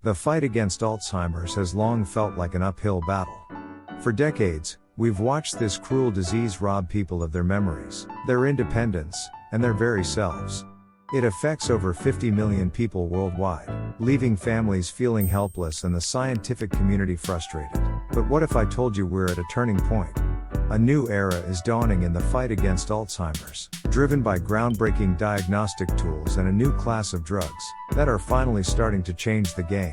The fight against Alzheimer's has long felt like an uphill battle. For decades, we've watched this cruel disease rob people of their memories, their independence, and their very selves. It affects over 50 million people worldwide, leaving families feeling helpless and the scientific community frustrated. But what if I told you we're at a turning point? A new era is dawning in the fight against Alzheimer's, driven by groundbreaking diagnostic tools and a new class of drugs that are finally starting to change the game.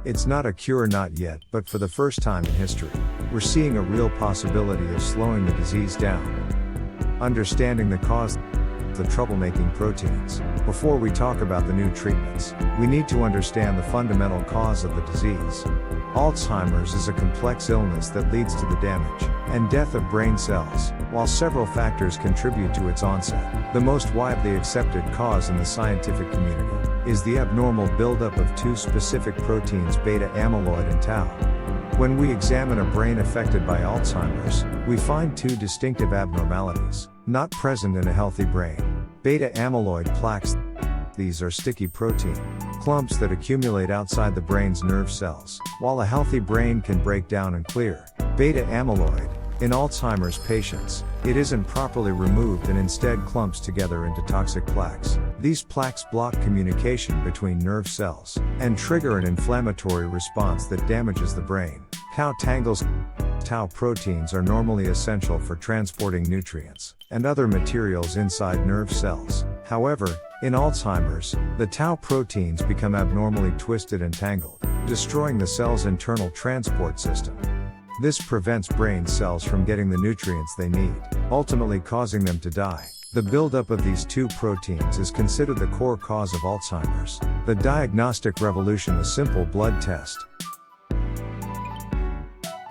It's not a cure, not yet, but for the first time in history, we're seeing a real possibility of slowing the disease down. Understanding the cause of the troublemaking proteins. Before we talk about the new treatments, we need to understand the fundamental cause of the disease. Alzheimer's is a complex illness that leads to the damage and death of brain cells, while several factors contribute to its onset. The most widely accepted cause in the scientific community is the abnormal buildup of two specific proteins, beta amyloid and tau. When we examine a brain affected by Alzheimer's, we find two distinctive abnormalities, not present in a healthy brain. Beta amyloid plaques. These are sticky protein clumps that accumulate outside the brain's nerve cells, while a healthy brain can break down and clear. Beta amyloid. In Alzheimer's patients, it isn't properly removed and instead clumps together into toxic plaques. These plaques block communication between nerve cells and trigger an inflammatory response that damages the brain. Tau tangles. Tau proteins are normally essential for transporting nutrients and other materials inside nerve cells. However, in Alzheimer's, the tau proteins become abnormally twisted and tangled, destroying the cell's internal transport system. This prevents brain cells from getting the nutrients they need, ultimately causing them to die. The buildup of these two proteins is considered the core cause of Alzheimer's. The diagnostic revolution, a simple blood test.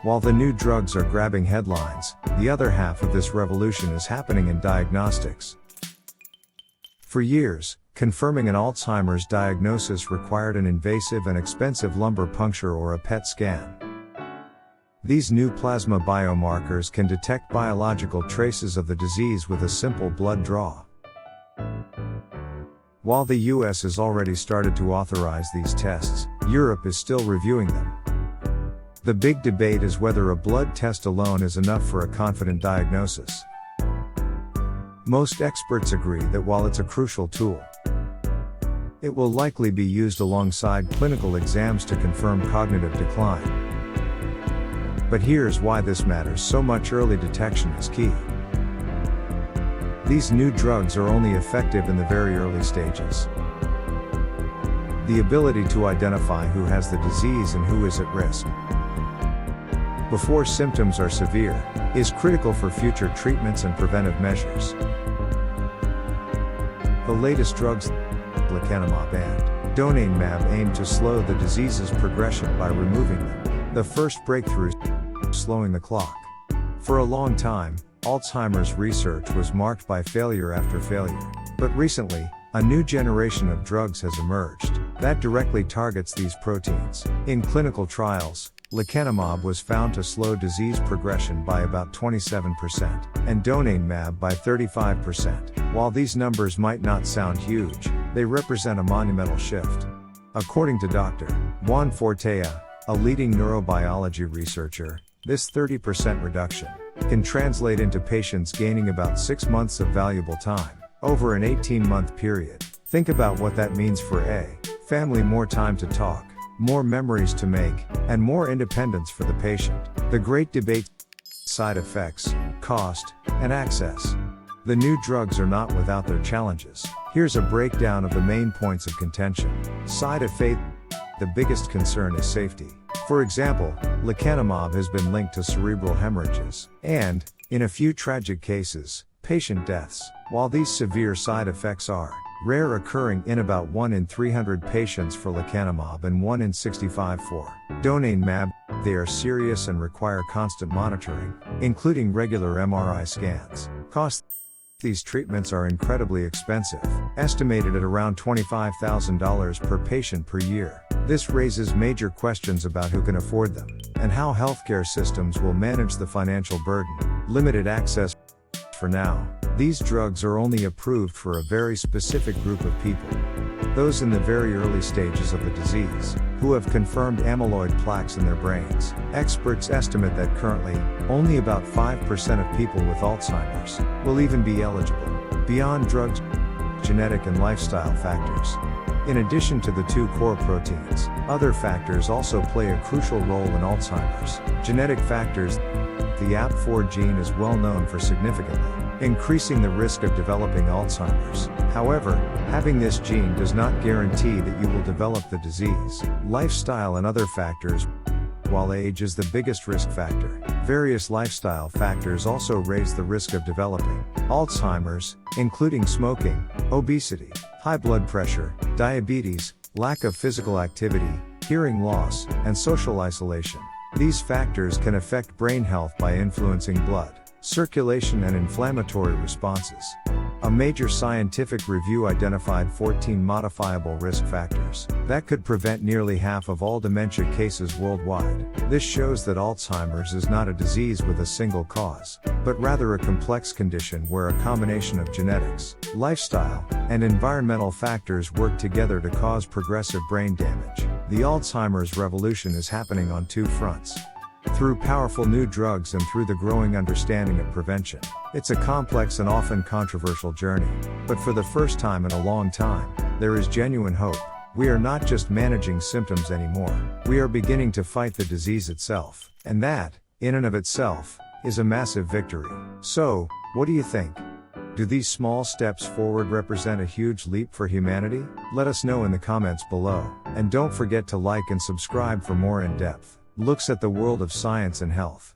While the new drugs are grabbing headlines, the other half of this revolution is happening in diagnostics. For years, confirming an Alzheimer's diagnosis required an invasive and expensive lumbar puncture or a PET scan. These new plasma biomarkers can detect biological traces of the disease with a simple blood draw. While the US has already started to authorize these tests, Europe is still reviewing them. The big debate is whether a blood test alone is enough for a confident diagnosis. Most experts agree that while it's a crucial tool, it will likely be used alongside clinical exams to confirm cognitive decline. But here's why this matters so much: early detection is key. These new drugs are only effective in the very early stages. The ability to identify who has the disease and who is at risk before symptoms are severe is critical for future treatments and preventive measures. The latest drugs, lecanemab and donanemab, aim to slow the disease's progression by removing them. The first breakthroughs, slowing the clock. For a long time, Alzheimer's research was marked by failure after failure. But recently, a new generation of drugs has emerged that directly targets these proteins. In clinical trials, lecanemab was found to slow disease progression by about 27%, and donanemab by 35%. While these numbers might not sound huge, they represent a monumental shift. According to Dr. Juan Fortea, a leading neurobiology researcher, this 30% reduction can translate into patients gaining about 6 months of valuable time over an 18-month period. Think about what that means for a family: more time to talk, more memories to make, and more independence for the patient. The great debate: side effects, cost, and access. The new drugs are not without their challenges. Here's a breakdown of the main points of contention. Side effects. The biggest concern is safety. For example, lecanemab has been linked to cerebral hemorrhages and, in a few tragic cases, patient deaths. While these severe side effects are rare, occurring in about 1 in 300 patients for lecanemab and 1 in 65 for donanemab, they are serious and require constant monitoring, including regular MRI scans. Cost: these treatments are incredibly expensive, estimated at around $25,000 per patient per year. This raises major questions about who can afford them, and how healthcare systems will manage the financial burden. Limited access. For now, these drugs are only approved for a very specific group of people. those in the very early stages of the disease, who have confirmed amyloid plaques in their brains. Experts estimate that currently, only about 5% of people with Alzheimer's will even be eligible. Beyond drugs, genetic and lifestyle factors. In addition to the two core proteins, other factors also play a crucial role in Alzheimer's. Genetic factors. The APP4 gene is well known for significantly increasing the risk of developing Alzheimer's. However, having this gene does not guarantee that you will develop the disease. Lifestyle and other factors. While age is the biggest risk factor, various lifestyle factors also raise the risk of developing Alzheimer's, including smoking, obesity, high blood pressure, diabetes, lack of physical activity, hearing loss, and social isolation. These factors can affect brain health by influencing blood circulation and inflammatory responses. A major scientific review identified 14 modifiable risk factors that could prevent nearly half of all dementia cases worldwide. This shows that Alzheimer's is not a disease with a single cause, but rather a complex condition where a combination of genetics, lifestyle, and environmental factors work together to cause progressive brain damage. The Alzheimer's revolution is happening on two fronts. Through powerful new drugs and through the growing understanding of prevention. It's a complex and often controversial journey. But for the first time in a long time, there is genuine hope. We are not just managing symptoms anymore. We are beginning to fight the disease itself. And that, in and of itself, is a massive victory. So, what do you think? Do these small steps forward represent a huge leap for humanity? Let us know in the comments below. And don't forget to like and subscribe for more in-depth looks at the world of science and health.